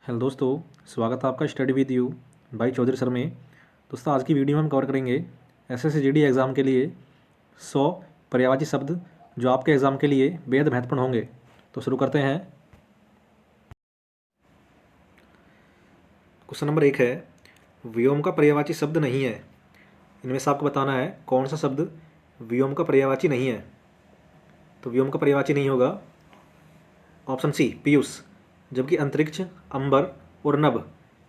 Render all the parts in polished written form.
Hello दोस्तों, स्वागत है आपका स्टडी विद यू भाई चौधरी सर में। दोस्तों आज की वीडियो में हम कवर करेंगे एसएससी जीडी एग्ज़ाम के लिए 100 पर्यायवाची शब्द जो आपके एग्ज़ाम के लिए बेहद महत्वपूर्ण होंगे। तो शुरू करते हैं। क्वेश्चन नंबर 1 है, व्योम का पर्यायवाची शब्द नहीं है। इनमें से आपको बताना है कौन सा शब्द व्योम का पर्यायवाची नहीं है। तो व्योम का पर्यायवाची नहीं होगा ऑप्शन सी पीयूष, जबकि अंतरिक्ष, अंबर और नभ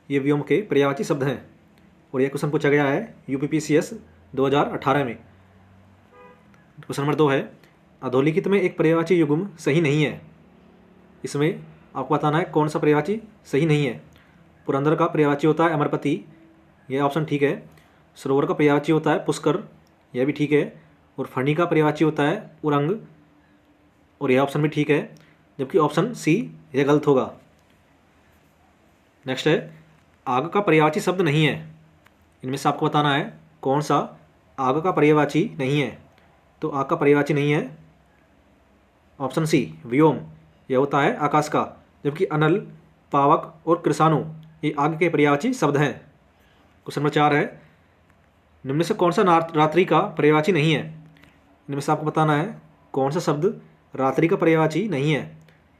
ये व्योम के पर्यायवाची शब्द हैं। और यह क्वेश्चन पूछा गया है यूपीपीसीएस 2018 में। क्वेश्चन नंबर 2 है, अधोलिखित में एक पर्यायवाची युग्म सही नहीं है। इसमें आपको बताना है कौन सा पर्यायवाची सही नहीं है। पुरंदर का पर्यायवाची होता है अमरपति, यह ऑप्शन ठीक है। सरोवर का पर्यायवाची होता है पुष्कर, यह भी ठीक है। और फणी का पर्यायवाची होता है उरंग, और यह ऑप्शन भी ठीक है। जबकि ऑप्शन सी यह गलत होगा। नेक्स्ट है, आग का पर्यायवाची शब्द नहीं है। इनमें से आपको बताना है कौन सा आग का पर्यायवाची नहीं है। तो आग का पर्यायवाची नहीं है ऑप्शन सी व्योम, यह होता है आकाश का। जबकि अनल, पावक और कृषाणु ये आग के पर्यायवाची शब्द हैं। क्वेश्चन नंबर 4 है, निम्न से कौन सा रात्रि का पर्यायवाची नहीं है। इनमें से आपको बताना है कौन सा शब्द रात्रि का पर्यायवाची नहीं है।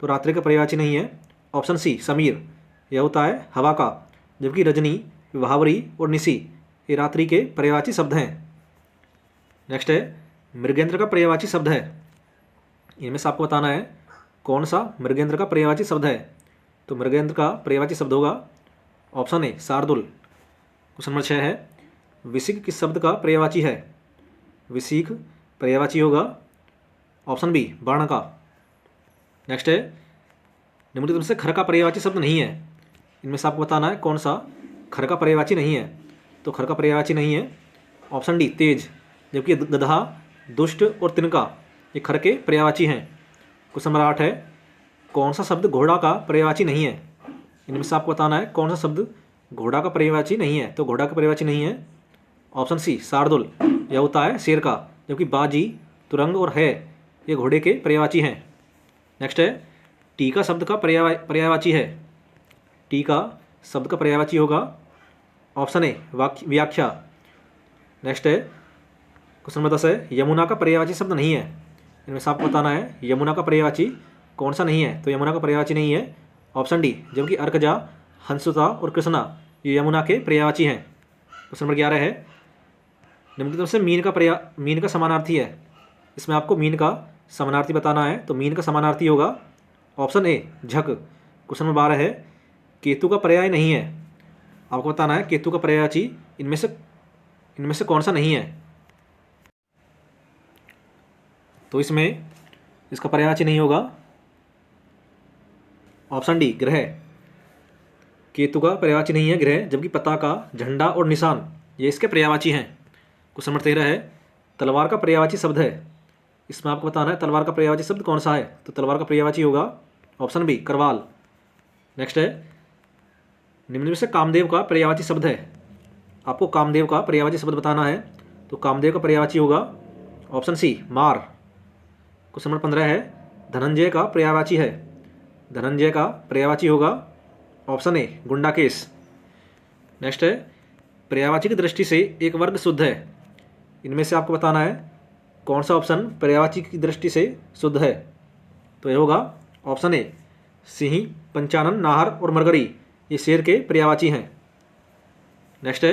तो रात्रि का पर्यायवाची नहीं है ऑप्शन सी समीर, यह होता है हवा का। जबकि रजनी, विभावरी और निशी ये रात्रि के पर्यायवाची शब्द हैं। नेक्स्ट है, मृगेंद्र का पर्यायवाची शब्द है। इनमें से आपको बताना है कौन सा मृगेंद्र का पर्यायवाची शब्द है। तो मृगेंद्र का पर्यायवाची शब्द होगा option A Shardul. Question number 6 है, विसिक किस शब्द का पर्यायवाची है। विसिक पर्यायवाची होगा ऑप्शन बी बाण का। नेक्स्ट है, निम्नलिखित में से खर का पर्यायवाची शब्द नहीं है। इनमें से आपको बताना है कौन सा खर का पर्यायवाची नहीं है। तो खर का पर्यायवाची नहीं है ऑप्शन डी तेज। जबकि गधा, दुष्ट और तिनका ये खर के पर्यायवाची हैं। क्वेश्चन नंबर 8 है, कौन सा शब्द घोड़ा का पर्यायवाची नहीं है। इनमें से आपको बताना है कौन सा शब्द घोड़ा का पर्यायवाची नहीं है। तो घोड़ा का पर्यायवाची नहीं है ऑप्शन सी शार्दुल, यह होता है शेर का। जबकि बाजी, तुरंग और है ये घोड़े के पर्यायवाची हैं। नेक्स्ट है, टीका शब्द का पर्यायवाची है। टीका शब्द का पर्यायवाची होगा ऑप्शन ए व्याख्या। नेक्स्ट है, क्वेश्चन नंबर 10 है, यमुना का पर्यायवाची शब्द नहीं है। इनमें से आपको बताना है यमुना का पर्यायवाची कौन सा नहीं है। तो यमुना का पर्यायवाची नहीं है ऑप्शन डी। जबकि अर्कजा, हंसुता और कृष्णा ये यमुना के पर्यायवाची हैं। क्वेश्चन नंबर 11 है, निम्नलिखित से मीन का समानार्थी है। इसमें आपको मीन का समानार्थी बताना है। तो मीन का समानार्थी होगा ऑप्शन ए झक। क्वेश्चन नंबर 12 है, केतु का पर्याय नहीं है। आपको बताना है केतु का पर्यायवाची इनमें से कौन सा नहीं है। तो इसमें इसका पर्यायवाची नहीं होगा ऑप्शन डी ग्रह। केतु का पर्यायवाची नहीं है ग्रह। जबकि पताका, झंडा और निशान ये इसके पर्यायवाची हैं। क्वेश्चन नंबर 13 है, तलवार का पर्यायवाची शब्द है। इसमें आपको बताना है तलवार का पर्यायवाची शब्द कौन सा है। तो तलवार का पर्यायवाची होगा ऑप्शन बी करवाल। नेक्स्ट है, निम्न में से कामदेव का पर्यायवाची शब्द है। आपको कामदेव का पर्यायवाची शब्द बताना है। तो कामदेव का पर्यायवाची होगा ऑप्शन सी मार। क्वेश्चन नंबर 15 है, धनंजय का पर्यायवाची है। धनंजय का पर्यायवाची होगा ऑप्शन ए गुंडाकेश। नेक्स्ट है, पर्यायवाची की दृष्टि से एक वर्ग शुद्ध है। इनमें से आपको बताना है कौन सा ऑप्शन पर्यायवाची की दृष्टि से शुद्ध है। तो यह होगा ऑप्शन ए सिंह, पंचानन, नाहर और मरगरी ये शेर के पर्यायवाची हैं। नेक्स्ट है,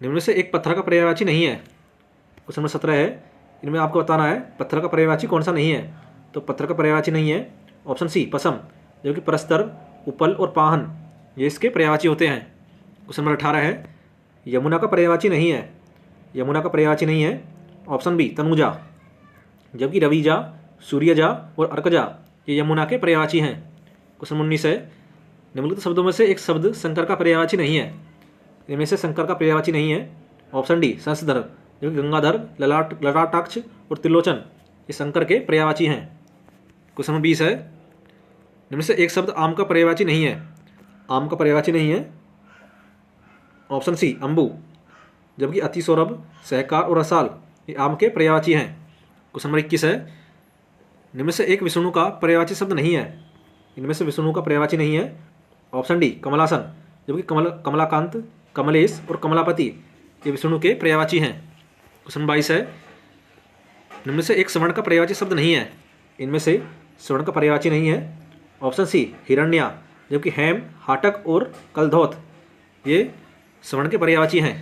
निम्न में से एक पत्थर का पर्यायवाची नहीं है। क्वेश्चन नंबर 17 है, इनमें आपको बताना है पत्थर का पर्यायवाची कौन सा नहीं है। तो पत्थर का पर्यायवाची नहीं है ऑप्शन सी पसम। जो कि परस्तर, उपल और पाहन ये इसके पर्यायवाची होते हैं। क्वेश्चन नंबर 18 है, यमुना का पर्यायवाची नहीं है। यमुना का पर्यायवाची नहीं है ऑप्शन बी तनुजा। जबकि रविजा, सूर्यजा और अर्कजा ये यमुना के पर्यायवाची हैं। क्वेश्चन 19 है, निम्नलिखित शब्दों में से एक शब्द शंकर का पर्यायवाची नहीं है। इनमें से शंकर का पर्यायवाची नहीं है ऑप्शन डी शंसधर। जो कि गंगाधर, ललाटाक्ष और त्रिलोचन ये शंकर के पर्यायवाची हैं। क्वेश्चन नंबर 20 है, इनमें से एक शब्द आम का पर्यायवाची नहीं है। आम का पर्यायवाची नहीं है ऑप्शन सी अम्बु। जबकि अति सौरभ, सहकार और रसाल ये आम के पर्यायवाची हैं। क्वेश्चन नंबर 21 है, इनमें से एक विष्णु का पर्यायवाची शब्द नहीं है। इनमें से विष्णु का पर्यायवाची नहीं है ऑप्शन डी कमलासन, जबकि कमलाकांत, कमलेश और कमलापति ये विष्णु के पर्यायवाची हैं। क्वेश्चन 22 है, इनमें से एक स्वर्ण का पर्यायवाची शब्द नहीं है। इनमें से स्वर्ण का पर्यायवाची नहीं है। ऑप्शन सी हिरण्या, जबकि हेम, हाटक और कलधौत ये स्वर्ण के पर्यायवाची हैं।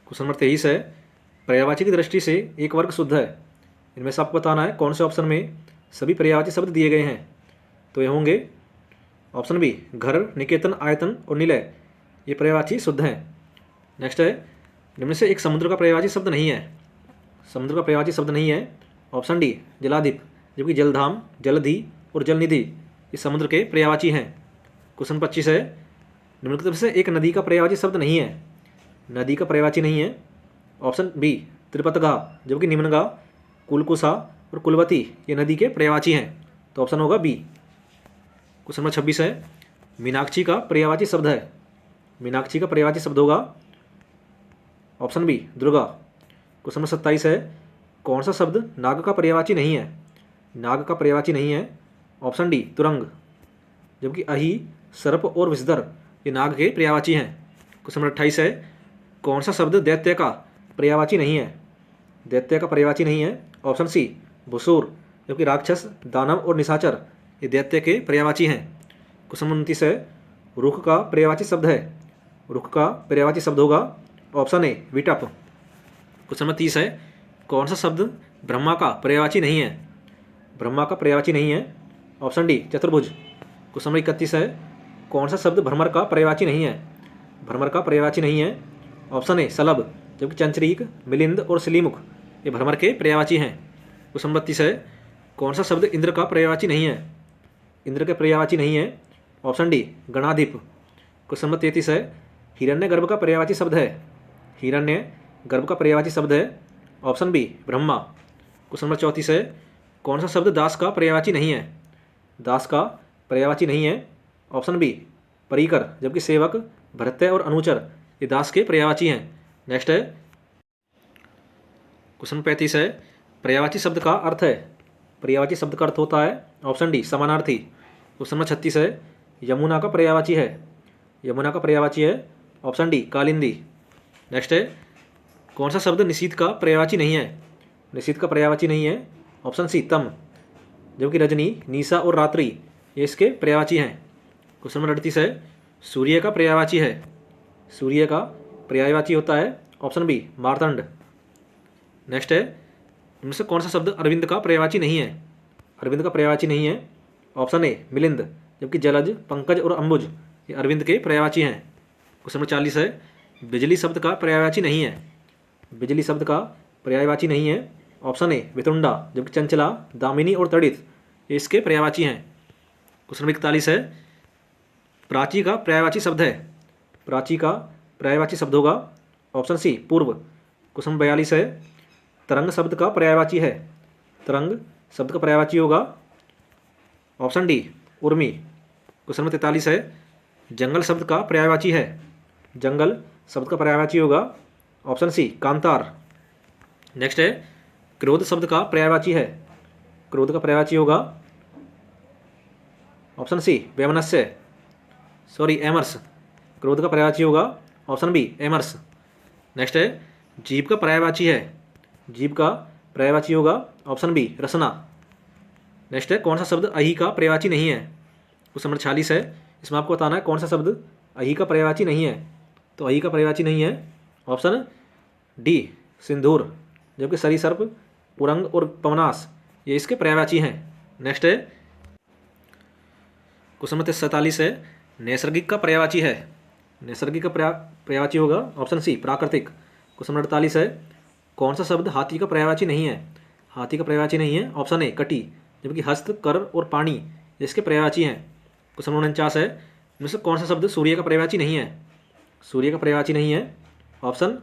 क्वेश्चन नंबर 23 है, पर्यायवाची की दृष्टि से एक वर्ग शुद्ध है। इनमें से आपको बताना है कौन से ऑप्शन में सभी पर्यायवाची शब्द दिए गए हैं। तो ये होंगे ऑप्शन बी घर, निकेतन, आयतन और निलय, ये पर्यायवाची शुद्ध हैं। नेक्स्ट है, इनमें से एक समुद्र का पर्यायवाची शब्द नहीं है। समुद्र का पर्यायवाची शब्द नहीं है। ऑप्शन डी जलाधिप, जबकि जलधाम, जलधि और जलनिधि ये समुद्र के पर्यायवाची हैं। क्वेश्चन 25 है, निम्नलिखित में से एक नदी का पर्यायवाची शब्द नहीं है। नदी का पर्यायवाची नहीं है। ऑप्शन बी त्रिपतगा, जबकि निम्नगा, कुलकुशा और कुलवती ये नदी के पर्यायवाची हैं। तो ऑप्शन होगा बी। क्वेश्चन नंबर 26 है, मीनाक्षी का पर्यायवाची शब्द है। मीनाक्षी का पर्यायवाची शब्द होगा option B Durga. Question number 27 है, कौन सा शब्द नाग का पर्यायवाची नहीं है। नाग का पर्यायवाची नहीं है। ऑप्शन डी तुरंग, जबकि अहि, सर्प और विषधर ये नाग के पर्यायवाची हैं। क्वेश्चन नंबर 28 है, कौन सा शब्द दैत्य का पर्यायवाची नहीं है। दैत्य का पर्यायवाची नहीं है। ऑप्शन सी भुसूर, जबकि राक्षस, दानव और निशाचर ये दैत्य के पर्यायवाची हैं। क्वेश्चन नंबर 29 है, रुख का पर्यायवाची शब्द है। रुख का पर्यायवाची शब्द होगा ऑप्शन ए विटप। क्वेश्चन नंबर 30 है, कौन सा शब्द ब्रह्मा का पर्यायवाची नहीं है। ब्रह्मा का पर्यायवाची नहीं है। ऑप्शन डी चतुर्भुज। क्वेश्चन नंबर 31 है, कौन सा शब्द भ्रमर का पर्यायवाची नहीं है। भ्रमर का पर्यायवाची नहीं है। ऑप्शन ए सलभ, जबकि चंचरीक, मिलिंद और सिलीमुख ये भ्रमर के पर्यायवाची हैं। क्वेश्चन नंबर 32 है, कौन सा शब्द इंद्र का पर्यायवाची नहीं है। इंद्र के पर्यायवाची नहीं है। ऑप्शन डी गणाधिप। क्वेश्चन नंबर 33 है, हिरण्यगर्भ का पर्यायवाची शब्द है। हिरण्यगर्भ का पर्यायवाची शब्द है option B Brahma. Question number 34 है, कौन सा शब्द दास का पर्यायवाची नहीं है। दास का पर्यायवाची नहीं है। ऑप्शन बी परिकर, जबकि सेवक, भृत्य और अनुचर ये दास के पर्यायवाची हैं। नेक्स्ट है, क्वेश्चन 35 है, पर्यायवाची शब्द का अर्थ है। पर्यायवाची शब्द का अर्थ होता है ऑप्शन डी समानार्थी। क्वेश्चन नंबर 36 है, यमुना का पर्यायवाची है। यमुना का पर्यायवाची है ऑप्शन डी कालिंदी। नेक्स्ट है, कौन सा शब्द निशीथ का पर्यायवाची नहीं है। निशीथ का पर्यायवाची नहीं है। ऑप्शन सी तम, जबकि रजनी, निशा और रात्रि ये इसके पर्यायवाची हैं। क्वेश्चन नंबर 38 है, सूर्य का पर्यायवाची है। सूर्य का पर्यायवाची होता है ऑप्शन बी मार्तंड। नेक्स्ट है, इनमें से कौन सा शब्द अरविंद का पर्यायवाची नहीं है। अरविंद का पर्यायवाची नहीं है। ऑप्शन ए मिलिंद, जबकि जलज, पंकज और अंबुज ये अरविंद के पर्यायवाची हैं। क्वेश्चन नंबर 40 है, बिजली शब्द का पर्यायवाची नहीं है। बिजली शब्द का पर्यायवाची नहीं है। ऑप्शन ए वितुंडा, जबकि चंचला, दामिनी और तड़ित ये इसके पर्यायवाची हैं। क्वेश्चन नंबर 41 है, प्राची का पर्यायवाची शब्द है। प्राची का पर्यायवाची शब्द होगा ऑप्शन सी पूर्व। क्वेश्चन नंबर 42 है, तरंग शब्द का पर्यायवाची है। तरंग शब्द का पर्यायवाची होगा option D Urmi. Question number 43 है, जंगल शब्द का पर्यायवाची है। जंगल शब्द का पर्यायवाची होगा ऑप्शन सी कांतार। नेक्स्ट है, क्रोध शब्द का पर्यायवाची है। क्रोध का पर्यायवाची होगा ऑप्शन सी वैमनस्य, सॉरी एमर्स। क्रोध का पर्यायवाची होगा ऑप्शन बी एमर्स। नेक्स्ट है, जीभ का पर्यायवाची है। जीभ का पर्यायवाची होगा ऑप्शन बी रसना। नेक्स्ट है, कौन सा शब्द अहि का पर्यायवाची नहीं है। क्वेश्चन नंबर 46 है, इसमें आपको बताना है कौन सा शब्द अहि का पर्यायवाची नहीं है। तो अहि का पर्यायवाची नहीं है ऑप्शन डी सिंदूर, जबकि सरीसर्प, पुरंग और पवनास ये इसके पर्यायवाची हैं। नेक्स्ट है, क्वेश्चन नंबर 47 है, नैसर्गिक का पर्यायवाची है। नैसर्गिक का पर्यायवाची होगा ऑप्शन सी प्राकृतिक। क्वेश्चन नंबर 48 है, कौन सा शब्द हाथी का पर्यायवाची नहीं है। हाथी का पर्यायवाची नहीं है। ऑप्शन ए कटी, जबकि हस्त, कर और पानी इसके पर्यायवाची हैं। क्वेश्चन नंबर 49 है, इनमें से कौन सा शब्द सूर्य का पर्यायवाची नहीं है। सूर्य का पर्यायवाची नहीं है। ऑप्शन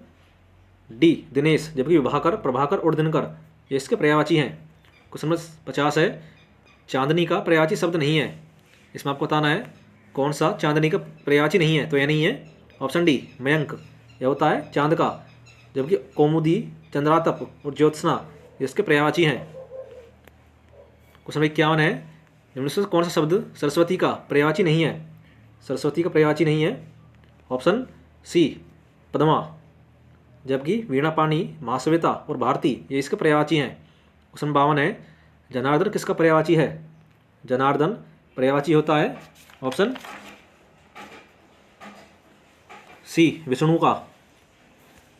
डी दिनेश, जबकि विभाकर, प्रभाकर और दिनकर ये इसके पर्यायवाची हैं। क्वेश्चन नंबर 50 है, चांदनी का पर्यायवाची शब्द नहीं है। इसमें आपको बताना है कौन सा चांदनी का पर्यायवाची नहीं है। तो यह नहीं है ऑप्शन डी मयंक, यह होता है चांद का, जबकि कौमुदी, चंद्रातप और ज्योत्सना इसके पर्यायवाची हैं। क्वेश्चन नंबर 51 है, निम्न से कौन सा शब्द सरस्वती का पर्यायवाची नहीं है? सरस्वती का पर्यायवाची नहीं है ऑप्शन सी पद्मा, जबकि वीणा पानी, महाश्वेता और भारती ये इसके पर्यायवाची हैं। क्वेश्चन 52 है जनार्दन किसका पर्यायवाची है? जनार्दन पर्यायवाची होता है ऑप्शन सी विष्णु का।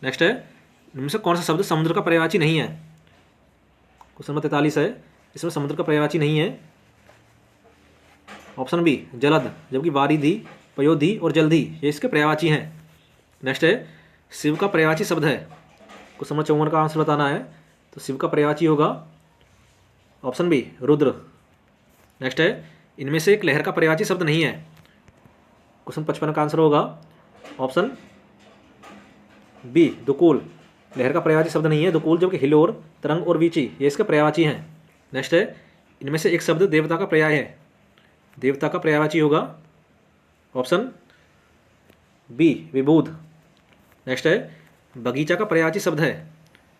नेक्स्ट है इनमें से कौन सा शब्द समुद्र का पर्यायवाची नहीं है? क्वेश्चन नंबर 43 है इसमें समुद्र का पर्यायवाची नहीं है ऑप्शन बी जलद, जबकि वारिधि, पयोधि और जल्दी ये इसके पर्यायवाची हैं। नेक्स्ट है शिव का पर्यायवाची शब्द है। क्वेश्चन नंबर 54 का आंसर बताना है, तो शिव का पर्यायवाची होगा ऑप्शन बी रुद्र। नेक्स्ट है इनमें से एक लहर का पर्यायवाची शब्द नहीं है। क्वेश्चन 55 का आंसर होगा ऑप्शन बी दुकूल, लहर का पर्यायवाची शब्द नहीं है दुकूल, जबकि हिलोर, तरंग और वीची ये इसके पर्यायवाची हैं। नेक्स्ट है इनमें से एक शब्द देवता का पर्याय है। देवता का पर्यायवाची होगा ऑप्शन बी विबुध। नेक्स्ट है बगीचा का पर्यायवाची शब्द है।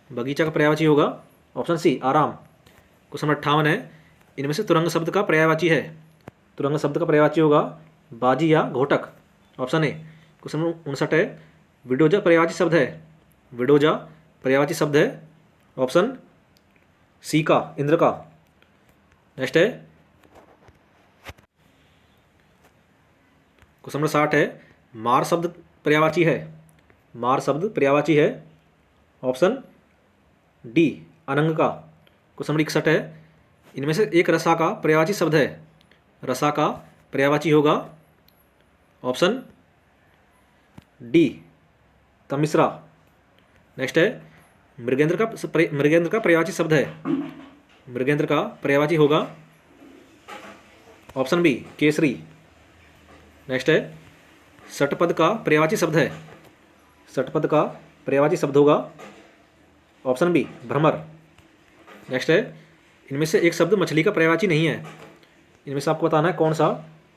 बगीचा का पर्यायवाची होगा ऑप्शन सी आराम। क्वेश्चन नंबर 58 है इनमें से तुरंग शब्द का पर्यायवाची है। तुरंग शब्द का पर्यायवाची होगा बाजी या घोटक, ऑप्शन ए। क्वेश्चन नंबर 59 है विडोजा पर्यायवाची शब्द है। विडोजा पर्यायवाची शब्द है ऑप्शन सी का इंद्र का। नेक्स्ट है क्वेश्चन नंबर 60 है मार शब्द पर्यायवाची है। मार शब्द पर्यायवाची है ऑप्शन डी अनंग का। क्वेश्चन नंबर 61 है इनमें से एक रसा का पर्यायवाची शब्द है। रसा का पर्यायवाची होगा ऑप्शन डी तमिश्रा। नेक्स्ट है मृगेंद्र का पर्यायवाची शब्द है। मृगेंद्र का पर्यायवाची होगा ऑप्शन बी केसरी। नेक्स्ट है षटपद का पर्यायवाची शब्द है। षटपद का पर्यायवाची शब्द होगा ऑप्शन बी भ्रमर। नेक्स्ट है इनमें से एक शब्द मछली का पर्यायवाची नहीं है। इनमें से आपको बताना है कौन सा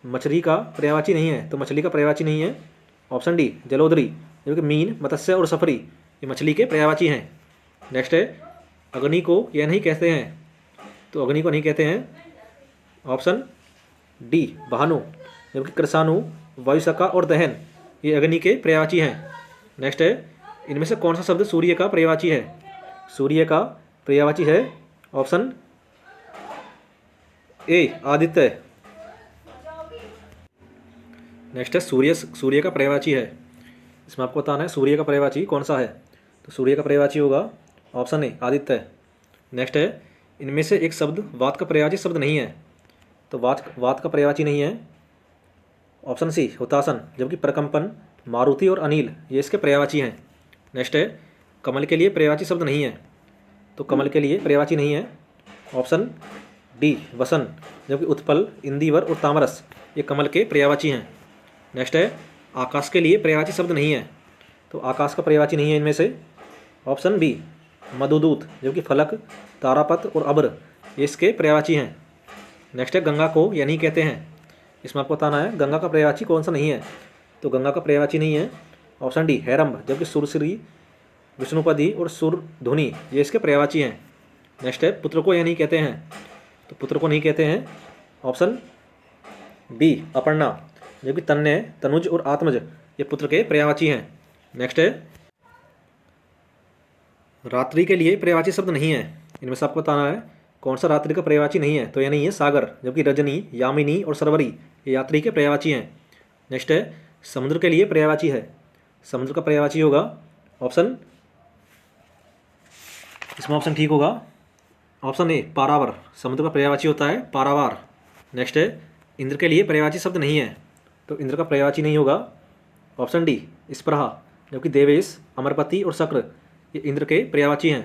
मछली का पर्यायवाची नहीं है। तो मछली का पर्यायवाची नहीं है ऑप्शन डी जलोदरी, जबकि मीन, मत्स्य और सफरी ये मछली के पर्यायवाची हैं। नेक्स्ट है अग्नि को यह नहीं कहते हैं। तो अग्नि को नहीं कहते हैं ऑप्शन डी भानु, जबकि कृषाणु, वायुसका और दहन ये अग्नि के पर्यायवाची हैं। नेक्स्ट है इनमें से कौन सा शब्द सूर्य का पर्यायवाची है। सूर्य का पर्यायवाची है ऑप्शन ए आदित्य। नेक्स्ट है सूर्य का पर्यायवाची है। इसमें आपको बताना है सूर्य का पर्यायवाची कौन सा है। तो सूर्य का पर्यायवाची होगा ऑप्शन ए आदित्य। नेक्स्ट है इनमें से एक शब्द वात का पर्यायवाची शब्द नहीं है। तो वात का पर्यायवाची नहीं है ऑप्शन सी हुतासन, जबकि प्रकंपन, मारुति और अनिल ये इसके पर्यायवाची हैं। नेक्स्ट है कमल के लिए पर्यायवाची शब्द नहीं है। तो कमल के लिए पर्यायवाची नहीं है ऑप्शन डी वसन, जबकि उत्पल, इंदिवर और तामरस ये कमल के पर्यायवाची हैं। नेक्स्ट है आकाश के लिए पर्यायवाची शब्द नहीं है। तो आकाश का पर्यायवाची नहीं है इनमें से ऑप्शन बी मधुदूत, जबकि फलक, तारापथ और अब्र ये इसके पर्यायवाची हैं। नेक्स्ट है गंगा को यह नहीं कहते हैं। इसमें आपको बताना है गंगा का पर्यायवाची कौन सा नहीं है। तो गंगा का पर्यायवाची नहीं है ऑप्शन डी हैरम्ब, जबकि सुरश्री, विष्णुपदी और सुरधुनी ये इसके पर्यायवाची हैं। नेक्स्ट है पुत्र को यह नहीं कहते हैं। तो पुत्र को नहीं कहते हैं ऑप्शन बी अपर्णा, जबकि तन्य, तनुज और आत्मज ये पुत्र के पर्यायवाची हैं। नेक्स्ट है रात्रि के लिए पर्यायवाची शब्द नहीं है। इनमें से आपको बताना है कौन सा रात्रि का पर्यायवाची नहीं है। तो यह नहीं है सागर, जबकि रजनी, यामिनी और सरवरी ये यात्री के पर्यायवाची हैं। नेक्स्ट है समुद्र के लिए पर्यायवाची है। समुद्र का पर्यायवाची होगा ऑप्शन, इसमें ऑप्शन ठीक होगा ऑप्शन ए पारावर। समुद्र का पर्यायवाची होता है पारावार। नेक्स्ट है इंद्र के लिए पर्यायवाची शब्द नहीं है। तो इंद्र का पर्यायवाची नहीं होगा ऑप्शन डी स्पृहा, जबकि देवेश, अमरपति और शक्र ये इंद्र के पर्यायवाची हैं।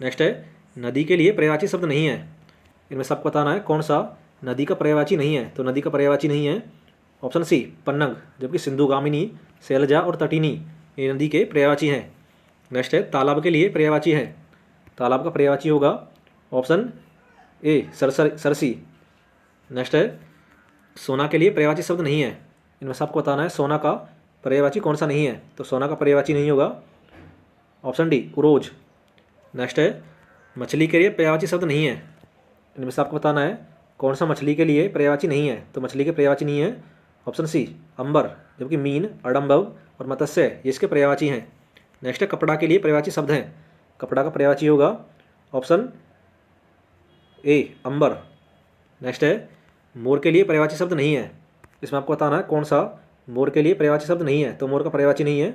नेक्स्ट है नदी के लिए पर्यायवाची शब्द नहीं है। इनमें से आपको बताना है कौन सा नदी का पर्यायवाची नहीं है। तो नदी का पर्यायवाची नहीं है ऑप्शन सी पन्नग, जबकि सिंधुगामिनी, शैलजा और तटिनी ये नदी के पर्यायवाची हैं। नेक्स्ट है तालाब के लिए पर्यायवाची है। तालाब का पर्यायवाची होगा ऑप्शन ए सरसी। नेक्स्ट है सोना के लिए पर्यायवाची शब्द नहीं है। इनमें से आपको बताना है सोना का पर्यायवाची कौन सा नहीं है। तो सोना का पर्यायवाची नहीं होगा ऑप्शन डी उरोज। नेक्स्ट है मछली के लिए पर्यायवाची शब्द नहीं है। इनमें से आपको बताना है कौन सा मछली के लिए पर्यायवाची नहीं है? तो मछली के पर्यायवाची नहीं है ऑप्शन सी अंबर, जबकि मीन, अडम्बव और मत्स्य ये इसके पर्यायवाची हैं। नेक्स्ट है कपड़ा के लिए पर्यायवाची शब्द हैं। कपड़ा का पर्यायवाची होगा ऑप्शन ए अंबर। नेक्स्ट है मोर के लिए पर्यायवाची शब्द नहीं है। इसमें आपको बताना है कौन सा मोर के लिए पर्यायवाची शब्द नहीं है। तो मोर का पर्यायवाची नहीं है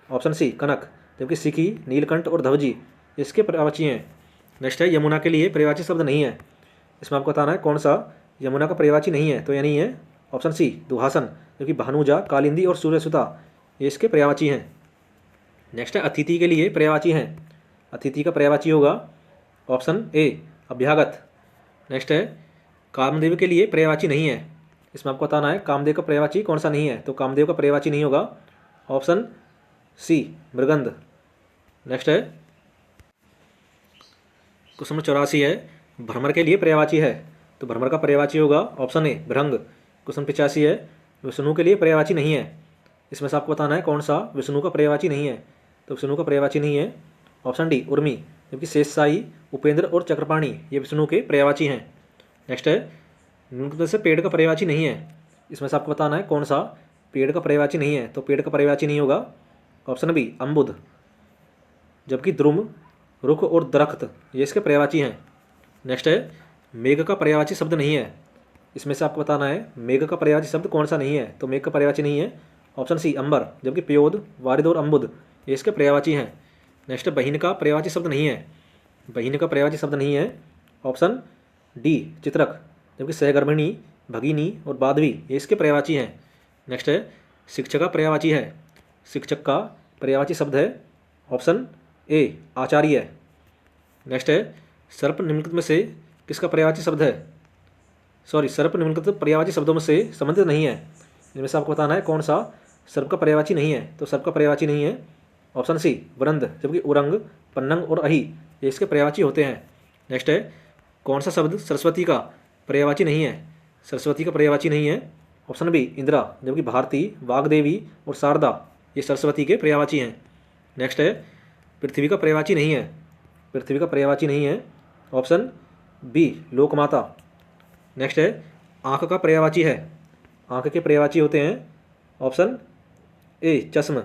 ऑप्शन सी कनक, जबकि सिकी, नीलकंठ और धवजी इसके पर्यायवाची हैं। नेक्स्ट है यमुना के लिए पर्यायवाची शब्द नहीं है। इसमें आपको बताना है कौन सा यमुना का पर्यायवाची नहीं है। तो यानी है ऑप्शन सी दुहासन, जबकि भानुजा, कालिंदी और सूर्यसुता ये इसके पर्यायवाची हैं। नेक्स्ट है अतिथि के लिए पर्यायवाची हैं। अतिथि का पर्यायवाची होगा ऑप्शन ए अभ्यागत। नेक्स्ट है कामदेव के लिए पर्यायवाची नहीं है। इसमें आपको बताना है कामदेव का पर्यायवाची कौन सा नहीं है। तो कामदेव का पर्यायवाची नहीं होगा ऑप्शन सी मृगंध। नेक्स्ट है क्वेश्चन नंबर 84 है भ्रमर के लिए पर्यायवाची है। तो भ्रमर का पर्यायवाची होगा ऑप्शन ए भृंग। क्वेश्चन 85 है विष्णु के लिए पर्यायवाची नहीं है। इसमें से आपको बताना है कौन सा विष्णु का पर्यायवाची नहीं है। तो विष्णु का पर्यायवाची नहीं है ऑप्शन डी उर्मी, जबकि शेषशाही, उपेंद्र और चक्रपाणी ये विष्णु के पर्यायवाची हैं। नेक्स्ट है निम्नलिखित से पेड़ का पर्यायवाची नहीं है। इसमें से आपको बताना है कौन सा पेड़ का पर्यायवाची नहीं है। तो पेड़ का पर्यायवाची नहीं होगा ऑप्शन बी अम्बुद, जबकि द्रुम, रुख और दरख्त ये इसके पर्यायवाची हैं। नेक्स्ट है मेघ का पर्यायवाची शब्द नहीं है। इसमें से आपको बताना है मेघ का पर्यायवाची शब्द कौन सा नहीं है। तो मेघ का पर्यायवाची नहीं है ऑप्शन सी अंबर, जबकि प्योद, वारिद और अम्बुद ये इसके पर्यायवाची हैं। नेक्स्ट बहीन का पर्यायवाची शब्द नहीं है। बहीन का पर्यायवाची शब्द नहीं है ऑप्शन डी चित्रक, जबकि सहगर्भिणी, भगिनी और बाधवी ये इसके पर्यायवाची हैं। नेक्स्ट है शिक्षक का पर्यायवाची है। शिक्षक का पर्यायवाची शब्द है ऑप्शन ए आचार्य। नेक्स्ट है सर्प निम्नलिखित में से किसका पर्यायवाची शब्द है? सर्प निम्नलिखित पर्यायवाची शब्दों में से संबंधित नहीं है। इनमें से आपको बताना है कौन सा सर्प का पर्यायवाची नहीं है। तो सर्प का पर्यायवाची नहीं है ऑप्शन सी वृंद, जबकि उरंग, पन्नंग और अही ये इसके पर्यायवाची होते हैं। नेक्स्ट है कौन सा शब्द सरस्वती का पर्यायवाची नहीं है? सरस्वती का पर्यायवाची नहीं है ऑप्शन बी इंदिरा, जबकि भारती, वाग्देवी और शारदा ये सरस्वती के पर्यायवाची हैं। नेक्स्ट है पृथ्वी का पर्यायवाची नहीं है। पृथ्वी का पर्यायवाची नहीं है ऑप्शन बी लोकमाता। नेक्स्ट है आँख का पर्यायवाची है। आँख के पर्यायवाची होते हैं ऑप्शन ए चश्म।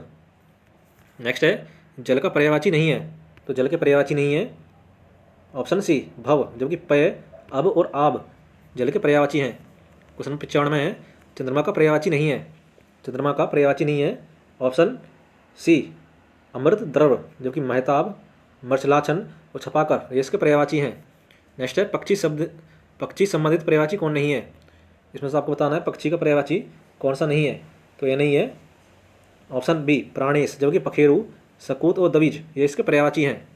नेक्स्ट है जल का पर्यायवाची नहीं है। तो जल के पर्यायवाची नहीं है ऑप्शन सी भव, जबकि पय, अब और आब जल के पर्यायवाची हैं। क्वेश्चन 95 है चंद्रमा का पर्यायवाची नहीं है। चंद्रमा का पर्यायवाची नहीं है ऑप्शन सी अमृत द्रव, जबकि महताब, मर्चलाछन और छपाकर ये इसके पर्यायवाची हैं। नेक्स्ट है पक्षी संबंधित पर्यायवाची कौन नहीं है। इसमें से आपको बताना है पक्षी का पर्यायवाची कौन सा नहीं है। तो ये नहीं है ऑप्शन बी प्राणेश, जबकि पखेरु, सकूत और दविज ये इसके पर्यायवाची हैं।